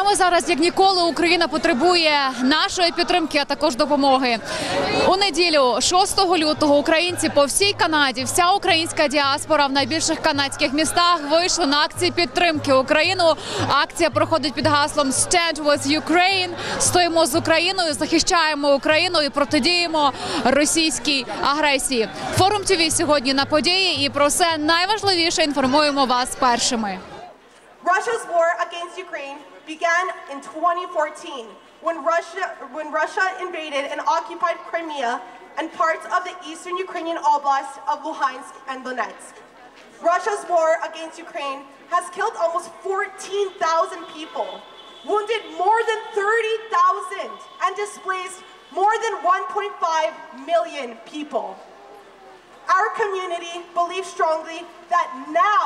Саме зараз, як ніколи, Україна потребує нашої підтримки, а також допомоги. У неділю, 6 лютого, українці по всій Канаді, вся українська діаспора в найбільших канадських містах вийшли на акції підтримки Україну. Акція проходить під гаслом «Stand with Ukraine». Стоїмо з Україною, захищаємо Україну і протидіємо російській агресії. Форум ТВ сьогодні на події і про все найважливіше інформуємо вас першими. Russia's war against Ukraine began in 2014 when Russia invaded and occupied Crimea and parts of the eastern Ukrainian oblast of Luhansk and Donetsk. Russia's war against Ukraine has killed almost 14,000 people, wounded more than 30,000, and displaced more than 1.5 million people. Our community believes strongly that now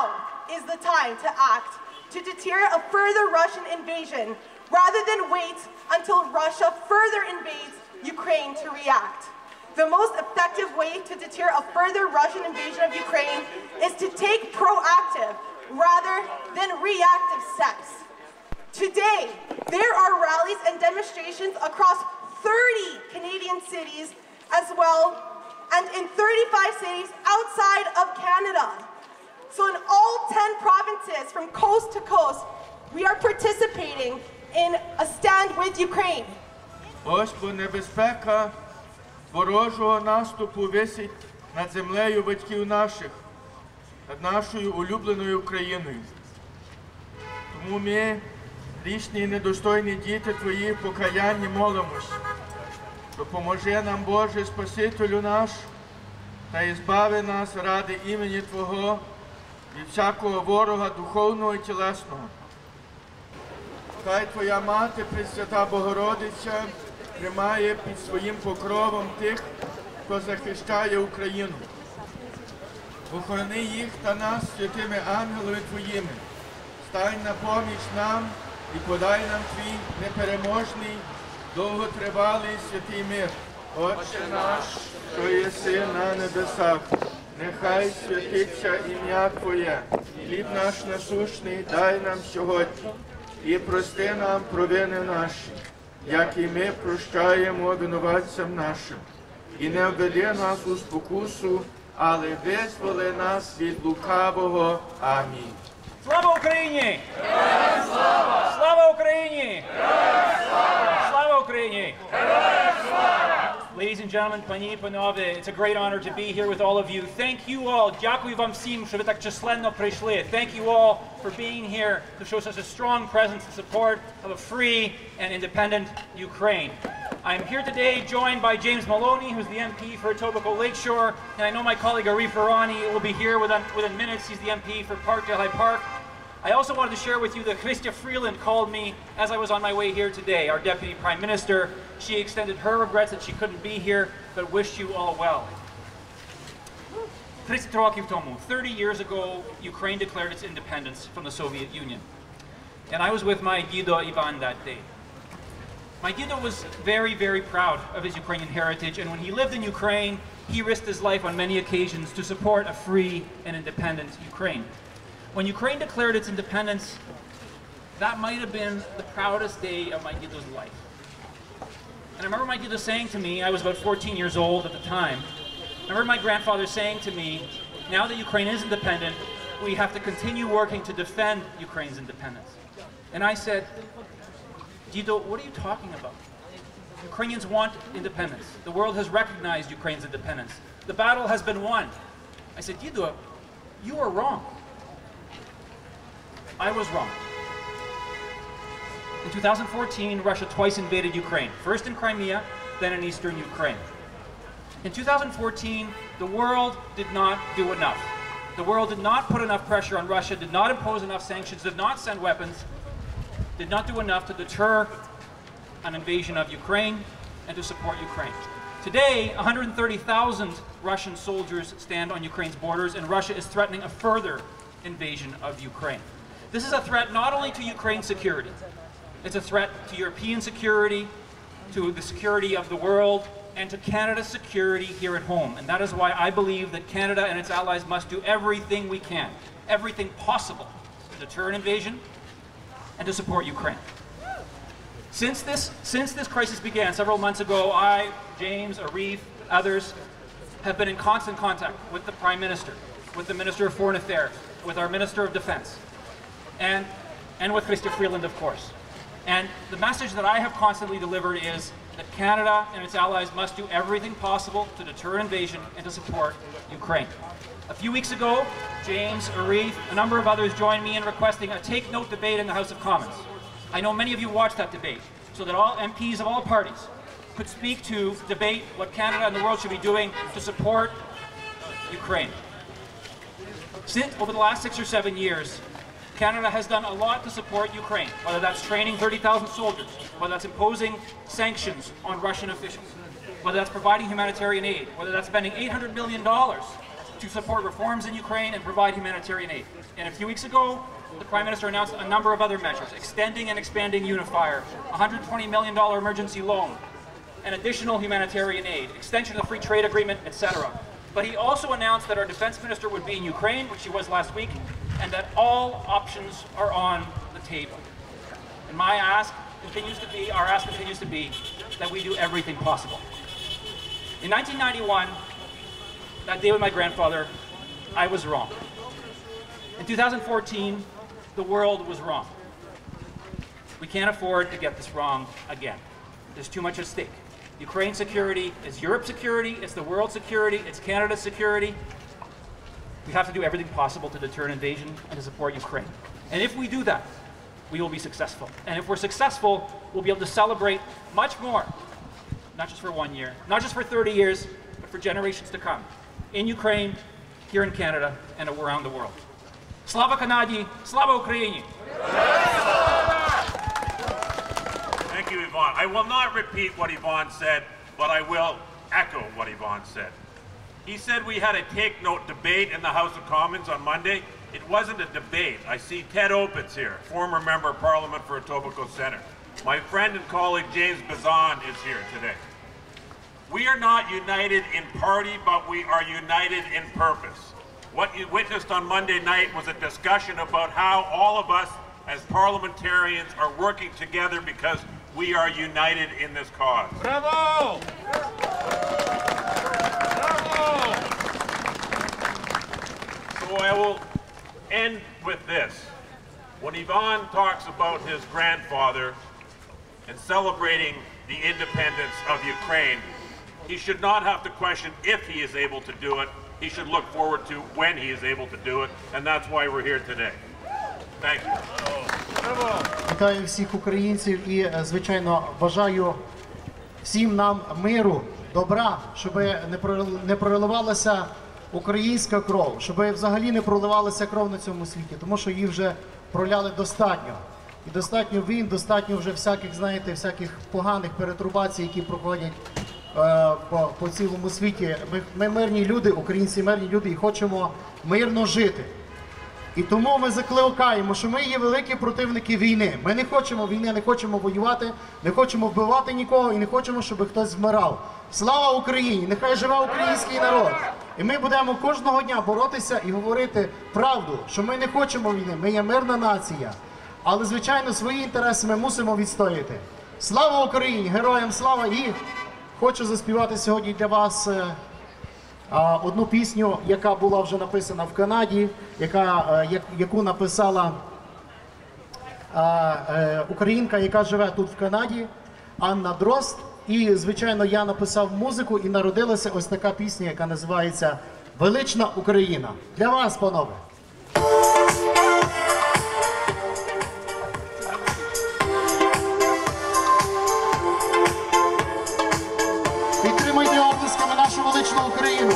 is the time to act to deter a further Russian invasion, rather than wait until Russia further invades Ukraine to react. The most effective way to deter a further Russian invasion of Ukraine is to take proactive rather than reactive steps. Today, there are rallies and demonstrations across 30 Canadian cities as well, and in 35 cities outside of Canada. So in all 10 provinces from coast to coast, we are participating in a stand with Ukraine. Ось бо небезпека ворожого наступу висить над землею батьків наших, над нашою улюбленою Україною. Тому ми, грішні і недостойні діти Твої, в покаянні молимось. Допоможи нам, Боже, Спасителю наш, та і збави нас ради імені Твого від всякого ворога духовного і тілесного. Хай Твоя Мати, Пресвята Богородиця, тримає під своїм покровом тих, хто захищає Україну. Охорони їх та нас святими ангелами Твоїми. Стань на поміч нам і подай нам Твій непереможний, довготривалий святий мир. Отче наш, що єси на небесах, нехай святиться ім'я Твоє, хліб наш насущний дай нам сьогодні, і прости нам провини наші, як і ми прощаємо винуватцям нашим. І не введи нас у спокусу, але визволи нас від лукавого. Амінь. Слава Україні! Героям слава! Слава Україні! Героям слава! Слава Україні! Героям слава! Ladies and gentlemen, пані і панове, it's a great honor to be here with all of you. Thank you all. Дякую вам всім, що ви так численно прийшли. Thank you all for being here to show such a strong presence and support of a free and independent Ukraine. I'm here today joined by James Maloney, who's the MP for Etobicoke Lakeshore, and I know my colleague Arif Arani will be here within minutes. He's the MP for Parkdale High Park. I also wanted to share with you that Chrystia Freeland called me as I was on my way here today, our Deputy Prime Minister. She extended her regrets that she couldn't be here, but wished you all well. 30 років тому, 30 years ago, Ukraine declared its independence from the Soviet Union. And I was with my Dido Yvan that day. My Dido was very, very proud of his Ukrainian heritage, and when he lived in Ukraine, he risked his life on many occasions to support a free and independent Ukraine. When Ukraine declared its independence, that might have been the proudest day of my Dido's life. And I remember my Dido saying to me, I was about 14 years old at the time, I remember my grandfather saying to me, now that Ukraine is independent, we have to continue working to defend Ukraine's independence. And I said, Dido, what are you talking about? Ukrainians want independence. The world has recognized Ukraine's independence. The battle has been won. I said, Dido, you are wrong. I was wrong. In 2014, Russia twice invaded Ukraine. First in Crimea, then in eastern Ukraine. In 2014, the world did not do enough. The world did not put enough pressure on Russia, did not impose enough sanctions, did not send weapons, did not do enough to deter an invasion of Ukraine and to support Ukraine. Today, 130,000 Russian soldiers stand on Ukraine's borders, and Russia is threatening a further invasion of Ukraine. This is a threat not only to Ukraine's security, it's a threat to European security, to the security of the world, and to Canada's security here at home. And that is why I believe that Canada and its allies must do everything we can, everything possible to deter an invasion and to support Ukraine. Since this crisis began several months ago, I, James, Arif, others have been in constant contact with the Prime Minister, with the Minister of Foreign Affairs, with our Minister of Defense, and with Chrystia Freeland, of course. And the message that I have constantly delivered is that Canada and its allies must do everything possible to deter invasion and to support Ukraine. A few weeks ago, James, Arif, a number of others joined me in requesting a take-note debate in the House of Commons. I know many of you watched that debate, so that all MPs of all parties could speak to, debate what Canada and the world should be doing to support Ukraine. Since over the last 6 or 7 years, Canada has done a lot to support Ukraine, whether that's training 30,000 soldiers, whether that's imposing sanctions on Russian officials, whether that's providing humanitarian aid, whether that's spending $800 million to support reforms in Ukraine and provide humanitarian aid. And a few weeks ago, the Prime Minister announced a number of other measures, extending and expanding Unifier, $120 million emergency loan, and additional humanitarian aid, extension of the free trade agreement, etc. But he also announced that our defense minister would be in Ukraine, which she was last week, and that all options are on the table. And my ask continues to be, our ask continues to be, that we do everything possible. In 1991, that day with my grandfather, I was wrong. In 2014, the world was wrong. We can't afford to get this wrong again. There's too much at stake. Ukraine's security is Europe's security, it's the world's security, it's Canada's security. We have to do everything possible to deter an invasion and to support Ukraine. And if we do that, we will be successful. And if we're successful, we'll be able to celebrate much more, not just for 1 year, not just for 30 years, but for generations to come, in Ukraine, here in Canada, and around the world. Slava Kanadi, Slava Ukraini! Thank you, Yvan. I will not repeat what Yvan said, but I will echo what Yvan said. He said we had a take-note debate in the House of Commons on Monday. It wasn't a debate. I see Ted Opitz here, former Member of Parliament for Etobicoke Centre. My friend and colleague James Bohdan is here today. We are not united in party, but we are united in purpose. What you witnessed on Monday night was a discussion about how all of us as parliamentarians are working together because we are united in this cause. Bravo! So I will end with this. When Yvan talks about his grandfather and celebrating the independence of Ukraine, he should not have to question if he is able to do it. He should look forward to when he is able to do it, and that's why we're here today. Thank you. Вітаю всіх українців і, звичайно, бажаю всім нам миру, добра, щоб не проливалася українська кров, щоб взагалі не проливалася кров на цьому світі, тому що її вже проляли достатньо. І достатньо війн, достатньо вже всяких, знаєте, всяких поганих перетрубацій, які проходять по цілому світі. Ми мирні люди, українці мирні люди і хочемо мирно жити. І тому ми закликаємо, що ми є великі противники війни. Ми не хочемо війни, не хочемо воювати, не хочемо вбивати нікого і не хочемо, щоб хтось вмирав. Слава Україні! Нехай живе український народ! І ми будемо кожного дня боротися і говорити правду, що ми не хочемо війни, ми є мирна нація. Але, звичайно, свої інтереси ми мусимо відстояти. Слава Україні! Героям слава! І хочу заспівати сьогодні для вас одну пісню, яка була вже написана в Канаді, яку написала українка, яка живе тут в Канаді, Анна Дрозд. І, звичайно, я написав музику і народилася ось така пісня, яка називається «Велична Україна». Для вас, панове! Підтримуйте оплесками нашу величну Україну!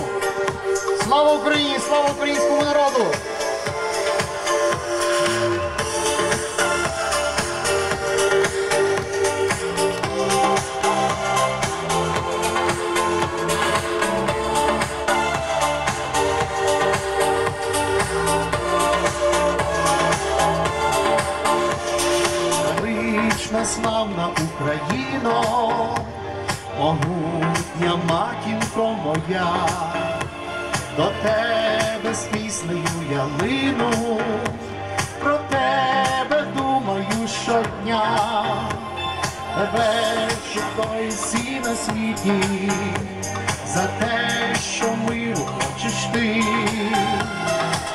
Слава Україні! Слава українському народу! Велична, славна Україно, могутня матінко моя, до тебе з піснею я лину, про тебе думаю щодня. тебе, що й всі на світі, за те, що миру хочеш ти.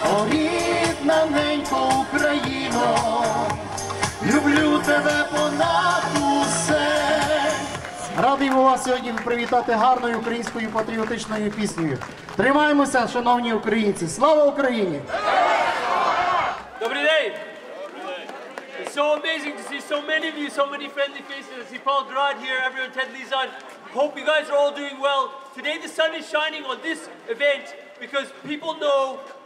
О, рідна ненька Україно, люблю тебе понад усе. Радий вас сьогодні привітати гарною українською патріотичною піснею. Тримаємося, шановні українці! Слава Україні! Добрий день! It's so amazing to see so many of you, so many friendly faces. I see Paul Grod here, everyone, Ted Lizon. Hope you guys are all doing well. Today the sun is shining on this event because people know,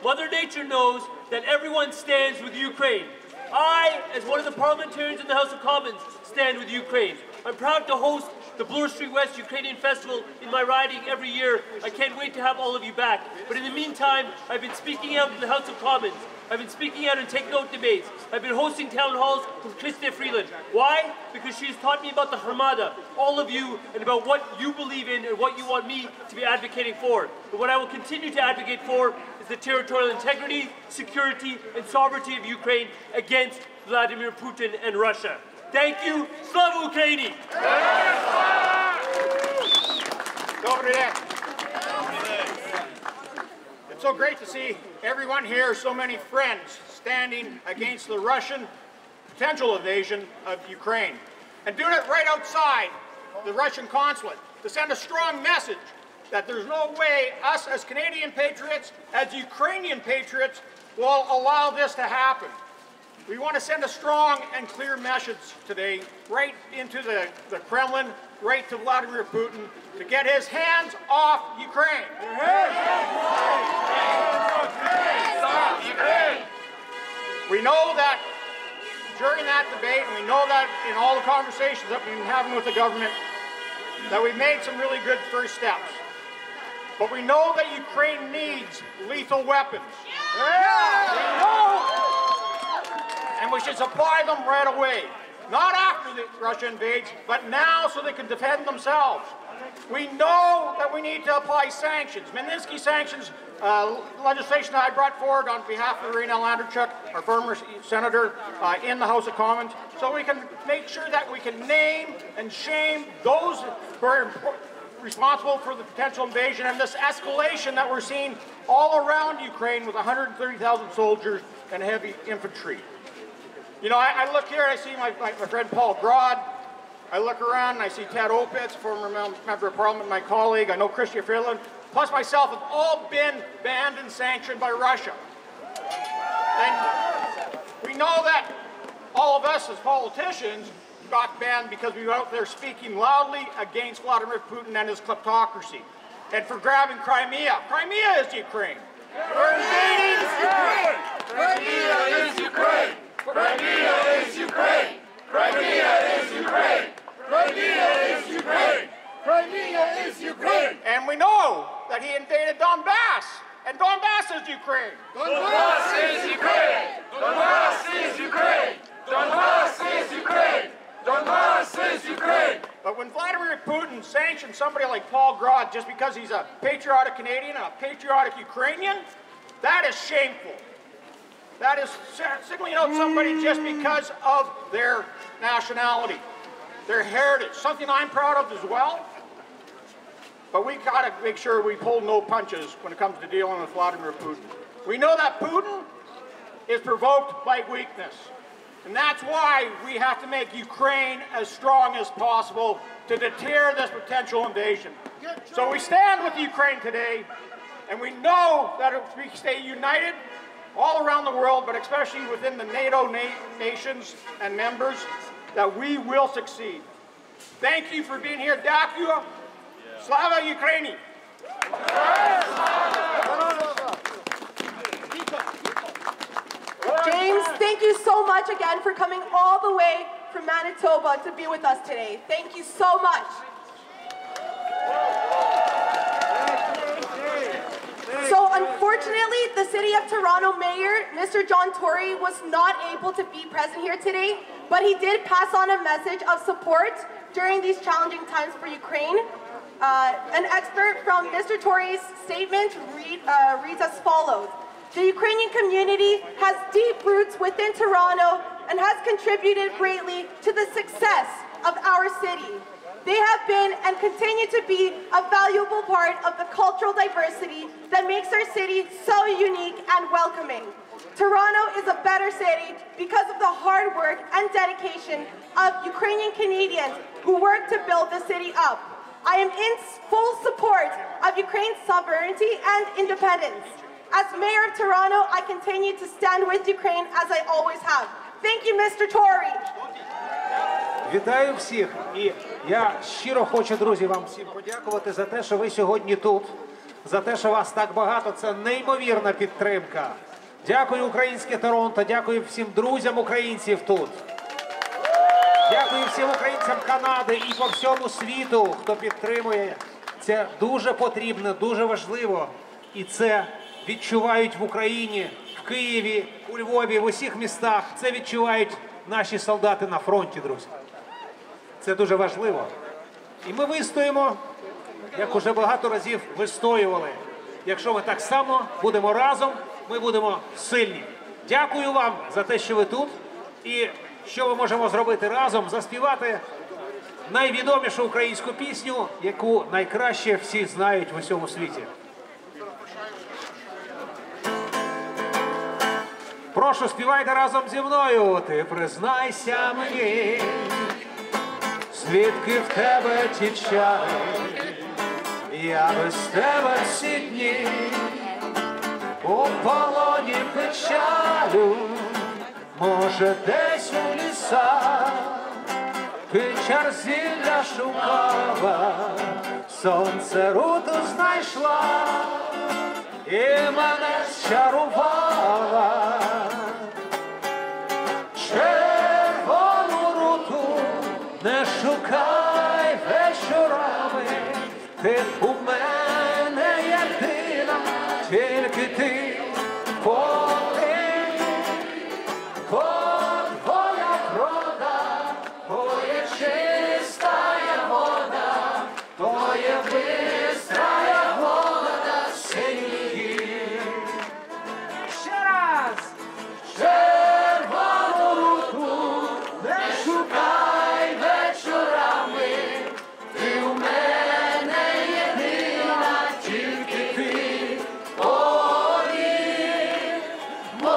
Mother Nature knows, that everyone stands with Ukraine. I, as one of the parliamentarians in the House of Commons, stand with Ukraine. I'm proud to host the Bloor Street West Ukrainian Festival in my riding every year. I can't wait to have all of you back. But in the meantime, I've been speaking out in the House of Commons. I've been speaking out in Take Note debates. I've been hosting town halls with Krista Freeland. Why? Because she's taught me about the Harmada, all of you, and about what you believe in and what you want me to be advocating for. But what I will continue to advocate for is the territorial integrity, security, and sovereignty of Ukraine against Vladimir Putin and Russia. Thank you. Slava Ukraini! Добрий день. It's so great to see everyone here, so many friends standing against the Russian potential invasion of Ukraine. And doing it right outside the Russian consulate to send a strong message that there's no way us as Canadian patriots, as Ukrainian patriots, will allow this to happen. We want to send a strong and clear message today right into the Kremlin, right to Vladimir Putin, to get his hands off Ukraine. We know that during that debate, and we know that in all the conversations that we've been having with the government, that we've made some really good first steps. But we know that Ukraine needs lethal weapons. We know, and we should supply them right away. Not after Russia invades, but now so they can defend themselves. We know that we need to apply sanctions. Magnitsky sanctions legislation that I brought forward on behalf of Irina Landerchuk, our former senator in the House of Commons, so we can make sure that we can name and shame those who are responsible for the potential invasion and this escalation that we're seeing all around Ukraine with 130,000 soldiers and heavy infantry. You know, I look here and I see my friend Paul Grod. I look around and I see Ted Opitz, former member of Parliament, my colleague. I know Christian Freeland, plus myself, have all been banned and sanctioned by Russia. And we know that all of us as politicians got banned because we were out there speaking loudly against Vladimir Putin and his kleptocracy. And for grabbing Crimea. Crimea is Ukraine. We're invading Ukraine. Crimea is Ukraine. Crimea is Ukraine! Crimea is Ukraine! Crimea is Ukraine! Crimea is Ukraine! And we know that he invaded Donbass, and Donbass is Ukraine. Donbass is Ukraine! Donbass is Ukraine! Donbass is Ukraine! Donbass is Ukraine! But when Vladimir Putin sanctions somebody like Paul Grod just because he's a patriotic Canadian and a patriotic Ukrainian, that is shameful. That is singling out somebody just because of their nationality, their heritage, something I'm proud of as well. But we got to make sure we pull no punches when it comes to dealing with Vladimir Putin. We know that Putin is provoked by weakness. And that's why we have to make Ukraine as strong as possible to deter this potential invasion. So we stand with Ukraine today, and we know that if we stay united, all around the world, but especially within the NATO nations and members, that we will succeed. Thank you for being here. Дякую. Slava Ukraini. James, thank you so much again for coming all the way from Manitoba to be with us today. Thank you so much. So unfortunately, the City of Toronto Mayor, Mr. John Tory, was not able to be present here today, but he did pass on a message of support during these challenging times for Ukraine. An excerpt from Mr. Tory's statement reads as follows. The Ukrainian community has deep roots within Toronto and has contributed greatly to the success of our city. They have been and continue to be a valuable part of the cultural diversity that makes our city so unique and welcoming. Toronto is a better city because of the hard work and dedication of Ukrainian Canadians who work to build the city up. I am in full support of Ukraine's sovereignty and independence. As Mayor of Toronto, I continue to stand with Ukraine as I always have. Thank you, Mr. Tory. Вітаю всіх. І я щиро хочу, друзі, вам всім подякувати за те, що ви сьогодні тут, за те, що вас так багато. Це неймовірна підтримка. Дякую, українське Торонто, дякую всім друзям українців тут. Дякую всім українцям Канади і по всьому світу, хто підтримує. Це дуже потрібно, дуже важливо. І це відчувають в Україні, в Києві, у Львові, в усіх містах. Це відчувають наші солдати на фронті, друзі. Це дуже важливо. І ми вистоїмо, як уже багато разів вистоювали. Якщо ми так само будемо разом, ми будемо сильні. Дякую вам за те, що ви тут. І що ми можемо зробити разом? Заспівати найвідомішу українську пісню, яку найкраще всі знають в усьому світі. Прошу, співайте разом зі мною. Ти признайся мені, звідки в тебе ті чари, я без тебе всі дні у полоні печалю, може десь у лісах ти чар зілля шукала, сонце руту знайшла і мене зчарувала. Червону руту не шукай вечорами, ти у мене єдина, тільки ти твоя врода, твоя чистая вода, твоя бистрая вода синьї. Ще раз! Червону руту не шукай вечорами, ти у мене єдина, тільки ти повір. Бо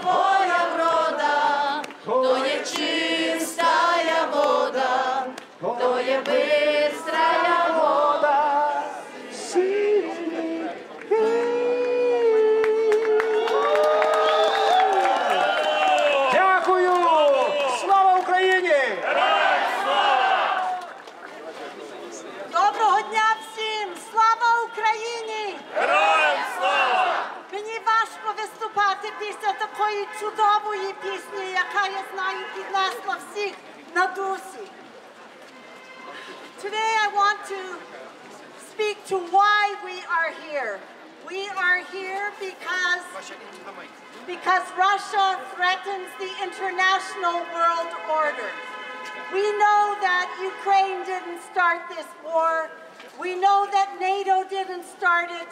твоя врода, то є чистая вода, то є бистрая вода синьї. Дякую! Слава Україні! Доброго дня всім! Слава Україні! Героям слава! Мені важко виступати після такої чудової пісні, яка, я знаю, піднесла всіх на дусі. Today I want to speak to why we are here. We are here because Russia threatens the international world order. We know that Ukraine didn't start this war. We know that NATO didn't start it.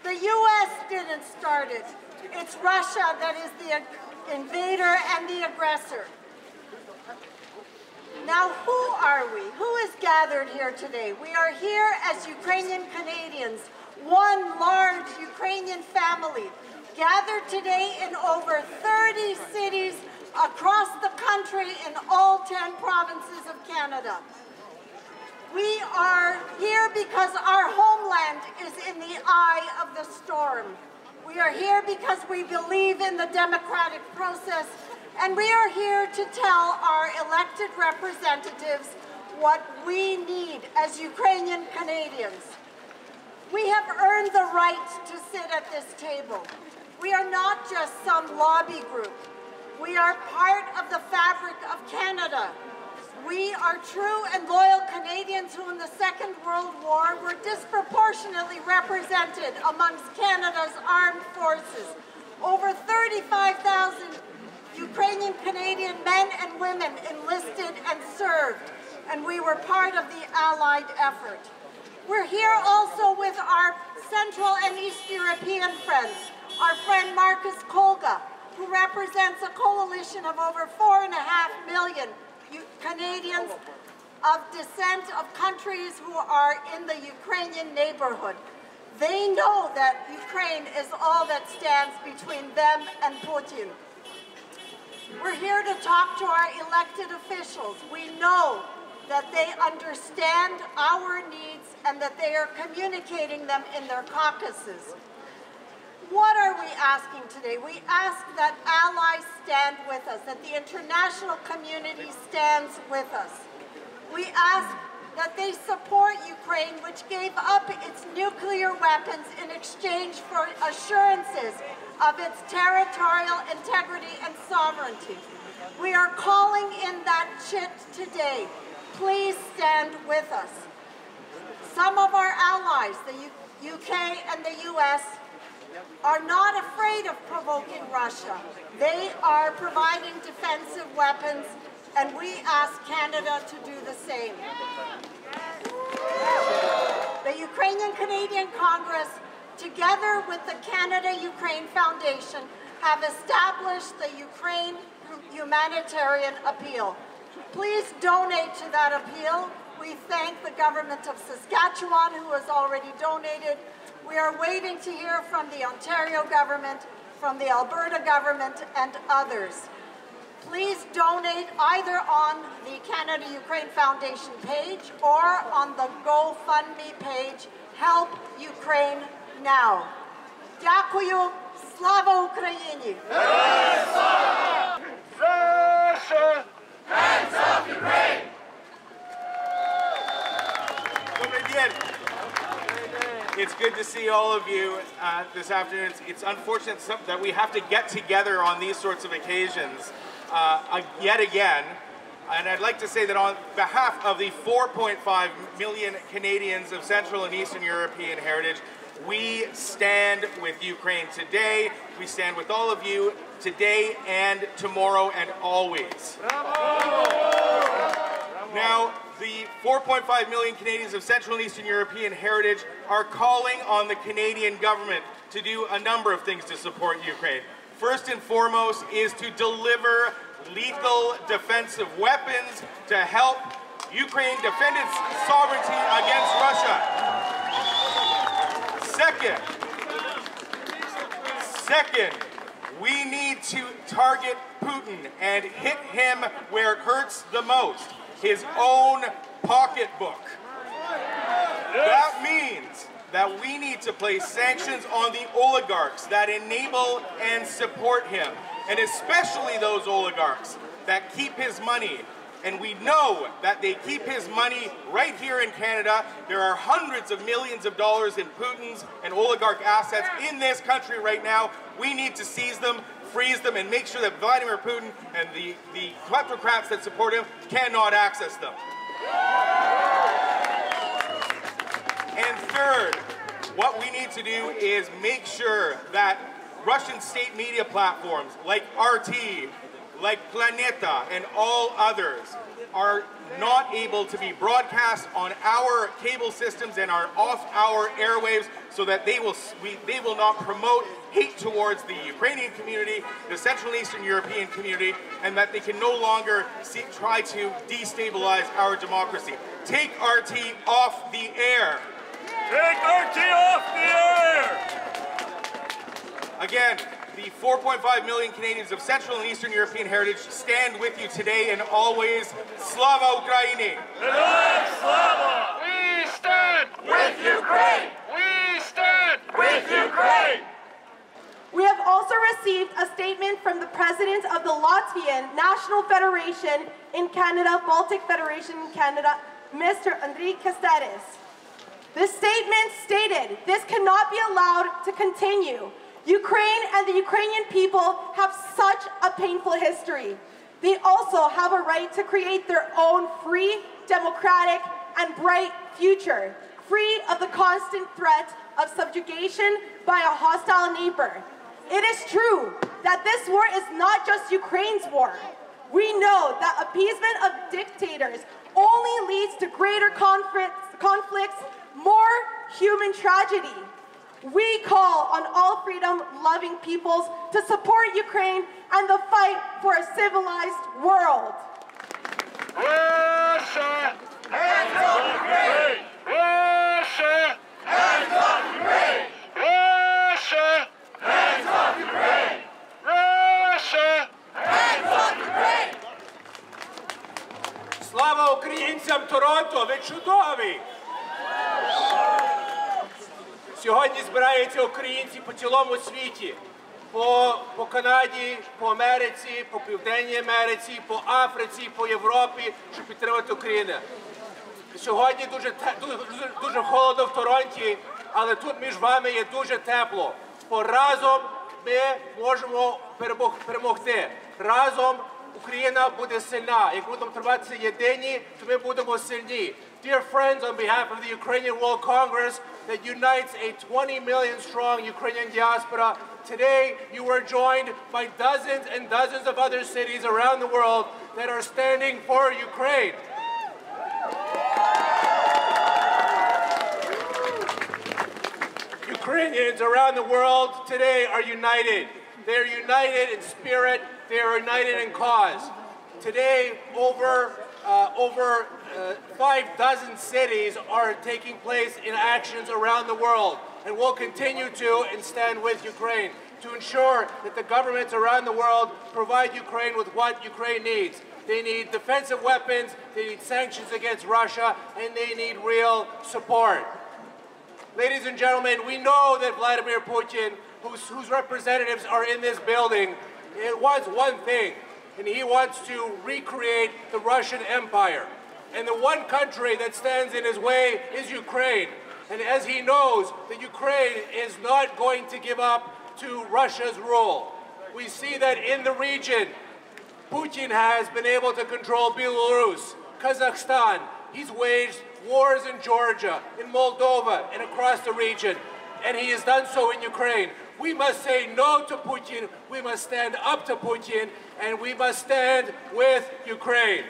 The US didn't start it. It's Russia that is the invader and the aggressor. Now, who are we? Who is gathered here today? We are here as Ukrainian Canadians, one large Ukrainian family, gathered today in over 30 cities across the country in all 10 provinces of Canada. We are here because our homeland is in the eye of the storm. We are here because we believe in the democratic process, and we are here to tell our elected representatives what we need as Ukrainian Canadians. We have earned the right to sit at this table. We are not just some lobby group. We are part of the fabric of Canada. We are true and loyal Canadians who in the Second World War were disproportionately represented amongst Canada's armed forces. Over 35,000 Ukrainian Canadian men and women enlisted and served, and we were part of the Allied effort. We're here also with our Central and East European friends, our friend Marcus Kolga, who represents a coalition of over 4.5 million Canadians of descent of countries who are in the Ukrainian neighborhood. They know that Ukraine is all that stands between them and Putin. We're here to talk to our elected officials. We know that they understand our needs and that they are communicating them in their caucuses. What are we asking today? We ask that allies stand with us, that the international community stands with us. We ask that they support Ukraine, which gave up its nuclear weapons in exchange for assurances of its territorial integrity and sovereignty. We are calling in that chit today. Please stand with us. Some of our allies, the UK and the US, are not afraid of provoking Russia. They are providing defensive weapons, and we ask Canada to do the same. The Ukrainian-Canadian Congress, together with the Canada-Ukraine Foundation, have established the Ukraine Humanitarian Appeal. Please donate to that appeal. We thank the government of Saskatchewan, who has already donated. We are waiting to hear from the Ontario government, from the Alberta government, and others. Please donate either on the Canada-Ukraine Foundation page or on the GoFundMe page, Help Ukraine Now. Дякую. Слава Україні! Russia! Hands off Ukraine! It's good to see all of you this afternoon. It's unfortunate that we have to get together on these sorts of occasions yet again. And I'd like to say that on behalf of the 4.5 million Canadians of Central and Eastern European heritage, we stand with Ukraine today. We stand with all of you today and tomorrow and always. Now, the 4.5 million Canadians of Central and Eastern European heritage are calling on the Canadian government to do a number of things to support Ukraine. First and foremost is to deliver lethal defensive weapons to help Ukraine defend its sovereignty against Russia. Second, we need to target Putin and hit him where it hurts the most, his own pocketbook. That means that we need to place sanctions on the oligarchs that enable and support him, and especially those oligarchs that keep his money. And we know that they keep his money right here in Canada. There are hundreds of millions of dollars in Putin's and oligarch assets in this country right now. We need to seize them, freeze them, and make sure that Vladimir Putin and the kleptocrats that support him cannot access them. And third, what we need to do is make sure that Russian state media platforms like RT, like Planeta, and all others are not able to be broadcast on our cable systems and are off our airwaves, so that they will not promote hate towards the Ukrainian community, the Central and Eastern European community, and that they can no longer try to destabilize our democracy. Take RT off the air. Take RT off the air! Again, the 4.5 million Canadians of Central and Eastern European heritage stand with you today and always. Slava Ukraini! Slava! We stand with Ukraine! We stand with Ukraine! We have also received a statement from the President of the Latvian National Federation in Canada, Baltic Federation in Canada, Mr. Andriy Kasteris. This statement stated, "This cannot be allowed to continue. Ukraine and the Ukrainian people have such a painful history. They also have a right to create their own free, democratic, and bright future, free of the constant threat of subjugation by a hostile neighbor." It is true that this war is not just Ukraine's war. We know that appeasement of dictators only leads to greater conflicts, more human tragedy. We call on all freedom-loving peoples to support Ukraine and the fight for a civilized world. Russia! Hands off Ukraine! Russia! Hands off Ukraine! Russia! Hands off Ukraine! Russia! Hands off Ukraine! Слава українцям Торонто! Ви чудові! Сьогодні збираються українці по цілому світі. По Канаді, по Америці, по Південній Америці, по Африці, по Європі, щоб підтримати Україну. Сьогодні дуже холодно в Торонті, але тут між вами є дуже тепло. Бо разом ми можемо перемогти. Разом Україна буде сильна. Як будемо триматися єдині, то ми будемо сильні. Dear friends, on behalf of the Ukrainian World Congress that unites a 20 million strong Ukrainian diaspora, today you are joined by dozens and dozens of other cities around the world that are standing for Ukraine. Ukrainians around the world today are united. They're united in spirit, they are united in cause. Today, over 5 cities are taking place in actions around the world, and will continue to and stand with Ukraine to ensure that the governments around the world provide Ukraine with what Ukraine needs. They need defensive weapons, they need sanctions against Russia, and they need real support. Ladies and gentlemen, we know that Vladimir Putin, whose representatives are in this building, it wants one thing, and he wants to recreate the Russian Empire. And the one country that stands in his way is Ukraine. And as he knows that Ukraine is not going to give up to Russia's rule. We see that in the region, Putin has been able to control Belarus, Kazakhstan. He's waged wars in Georgia, in Moldova, and across the region. And he has done so in Ukraine. We must say no to Putin, we must stand up to Putin, and we must stand with Ukraine.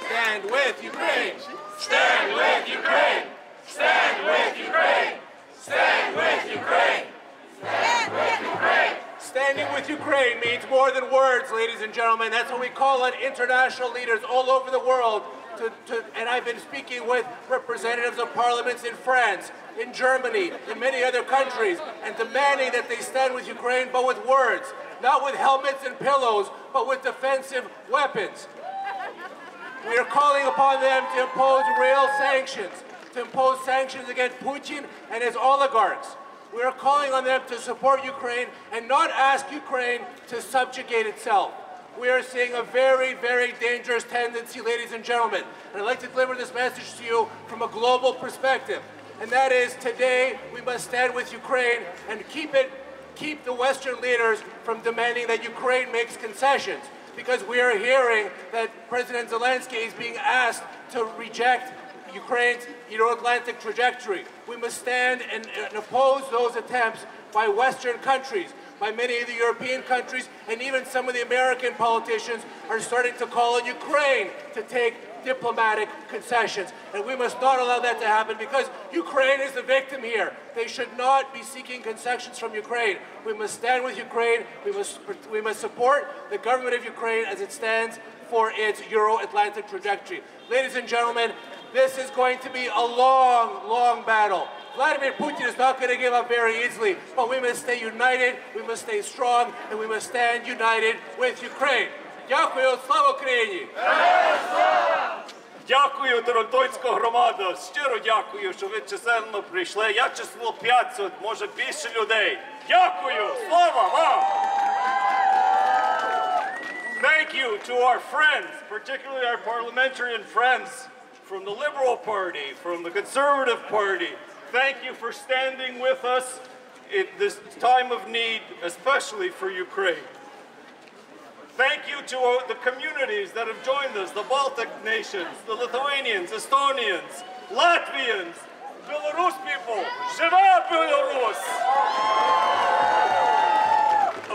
Stand with Ukraine! Stand with Ukraine! Stand with Ukraine! Stand with Ukraine! Stand with Ukraine! Standing with Ukraine means more than words, ladies and gentlemen. That's what we call on international leaders all over the world. And I've been speaking with representatives of parliaments in France, in Germany, in many other countries, and demanding that they stand with Ukraine, but with words. Not with helmets and pillows, but with defensive weapons. We are calling upon them to impose real sanctions, against Putin and his oligarchs. We are calling on them to support Ukraine and not ask Ukraine to subjugate itself. We are seeing a very, very dangerous tendency, ladies and gentlemen. And I'd like to deliver this message to you from a global perspective. And that is, today, we must stand with Ukraine and keep the Western leaders from demanding that Ukraine makes concessions. Because we are hearing that President Zelensky is being asked to reject Ukraine's Euro-Atlantic trajectory. We must stand and oppose those attempts by Western countries, by many of the European countries, and even some of the American politicians are starting to call on Ukraine to take diplomatic concessions. And we must not allow that to happen because Ukraine is the victim here. They should not be seeking concessions from Ukraine. We must stand with Ukraine. We must support the government of Ukraine as it stands for its Euro-Atlantic trajectory. Ladies and gentlemen, this is going to be a long, long battle. Vladimir Putin is not going to give up very easily, but we must stay united, we must stay strong, and we must stand united with Ukraine. Дякую, слава Україні! Дякую, торонтойська громада. Щиро дякую, що ви чисельно прийшли. Я число 500, може більше людей. Дякую! Слава вам! Thank you to our friends, particularly our parliamentarian friends from the Liberal Party, from the Conservative Party. Thank you for standing with us in this time of need, especially for Ukraine. Thank you to the communities that have joined us, the Baltic nations, the Lithuanians, Estonians, Latvians, Belarus people. Живе Belarus!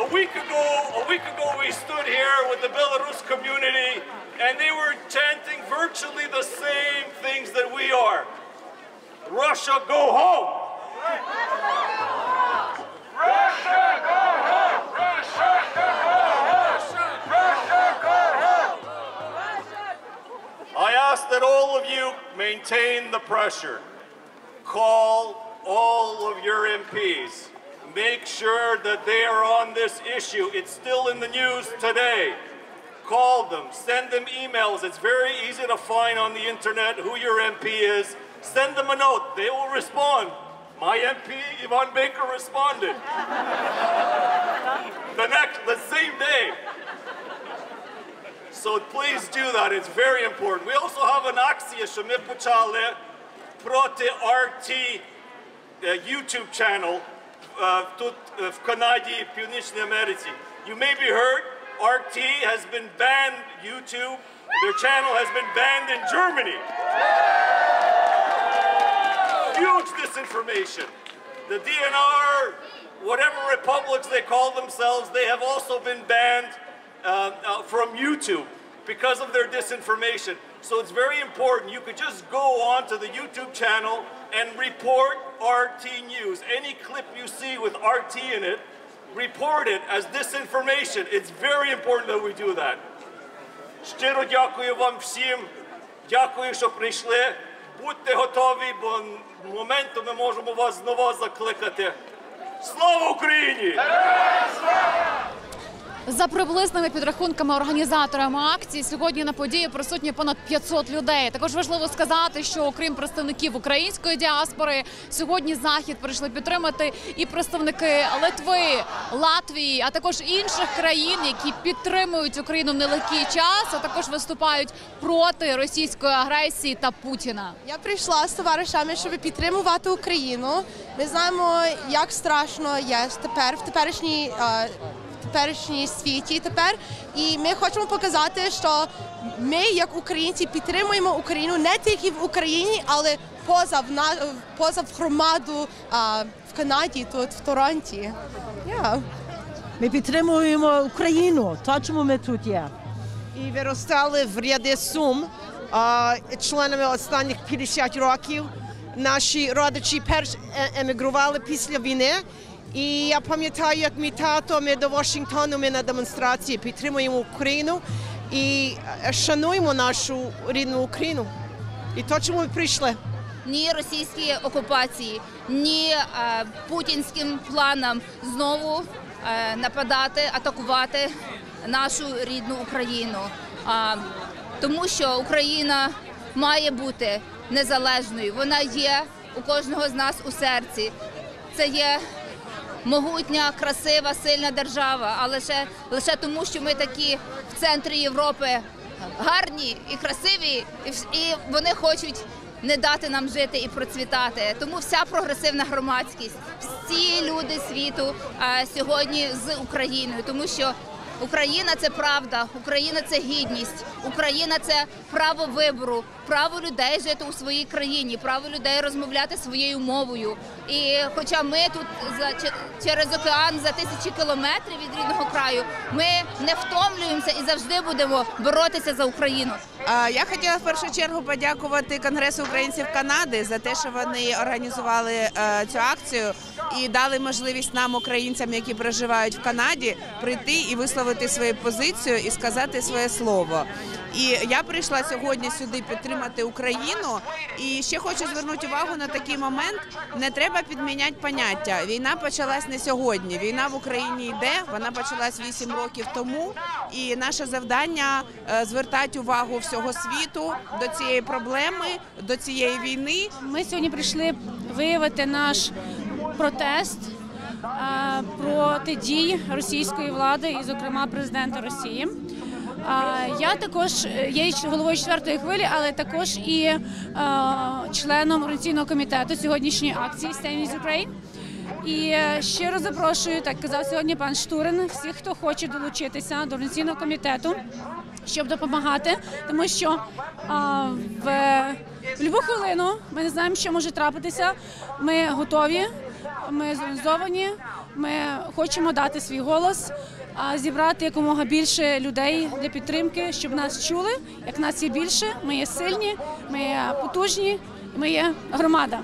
A week ago we stood here with the Belarus community and they were chanting virtually the same things that we are. Russia, go home! Russia, go home! that all of you maintain the pressure. Call all of your MPs. Make sure that they are on this issue. It's still in the news today. Call them, send them emails. It's very easy to find on the internet who your MP is. Send them a note. They will respond. My MP, Yvan Baker, responded. The same day. So please do that. It's very important. We also have an акція, що ми почали проти RT YouTube channel тут в Канаді і Північній Америці. You may be heard, RT has been banned, YouTube, their channel has been banned in Germany. Huge disinformation. The DNR, whatever republics they call themselves, they have also been banned from YouTube because of their disinformation. So it's very important. You could just go on to the YouTube channel and report RT News. Any clip you see with RT in it, report it as disinformation. It's very important that we do that. Щиро дякую вам всім. Дякую, що прийшли. Будьте готові, бо моменту ми можемо вас знову закликати. Слава Україні! За приблизними підрахунками організаторами акції, сьогодні на події присутні понад 500 людей. Також важливо сказати, що окрім представників української діаспори, сьогодні захід прийшли підтримати і представники Литви, Латвії, а також інших країн, які підтримують Україну в нелегкий час, а також виступають проти російської агресії та Путіна. Я прийшла з товаришами, щоб підтримувати Україну. Ми знаємо, як страшно є тепер в теперішній світі тепер, і ми хочемо показати, що ми, як українці, підтримуємо Україну не тільки в Україні, але поза в громаду в Канаді, тут в Торонті. Ми підтримуємо Україну, то чому ми тут є. І виростали в ряди Сум, членами останніх 50 років. Наші родичі перш емігрували після війни. І я пам'ятаю, як мій тато, ми до Вашингтону, ми на демонстрації підтримуємо Україну і шануємо нашу рідну Україну. І то, чому ми прийшли. Ні російській окупації, ні путінським планам знову нападати, атакувати нашу рідну Україну. Тому що Україна має бути незалежною. Вона є у кожного з нас у серці. Це є могутня, красива, сильна держава, а лише тому, що ми такі в центрі Європи гарні і красиві, і вони хочуть не дати нам жити і процвітати. Тому вся прогресивна громадськість, всі люди світу сьогодні з Україною, тому що Україна – це правда, Україна – це гідність, Україна – це право вибору, право людей жити у своїй країні, право людей розмовляти своєю мовою. І хоча ми тут через океан за тисячі кілометрів від рідного краю, ми не втомлюємося і завжди будемо боротися за Україну. Я хотіла в першу чергу подякувати Конгресу українців Канади за те, що вони організували цю акцію і дали можливість нам, українцям, які проживають в Канаді, прийти і висловити свою позицію і сказати своє слово. І я прийшла сьогодні сюди підтримати Україну. І ще хочу звернути увагу на такий момент. Не треба підміняти поняття. Війна почалась не сьогодні. Війна в Україні йде, вона почалась 8 років тому. І наше завдання – звертати увагу всього світу до цієї проблеми, до цієї війни. Ми сьогодні прийшли виявити наш протест проти дій російської влади і, зокрема, президента Росії. Я також є головою 4-ї хвилі, але також і членом організаційного комітету сьогоднішньої акції «Stand with Ukraine». І щиро запрошую, так казав сьогодні пан Штурин, всіх, хто хоче долучитися до організаційного комітету, щоб допомагати, тому що в будь-яку хвилину ми не знаємо, що може трапитися. Ми готові, ми зорганізовані, ми хочемо дати свій голос, зібрати якомога більше людей для підтримки, щоб нас чули. Як нас є більше, ми є сильні, ми є потужні, ми є громада.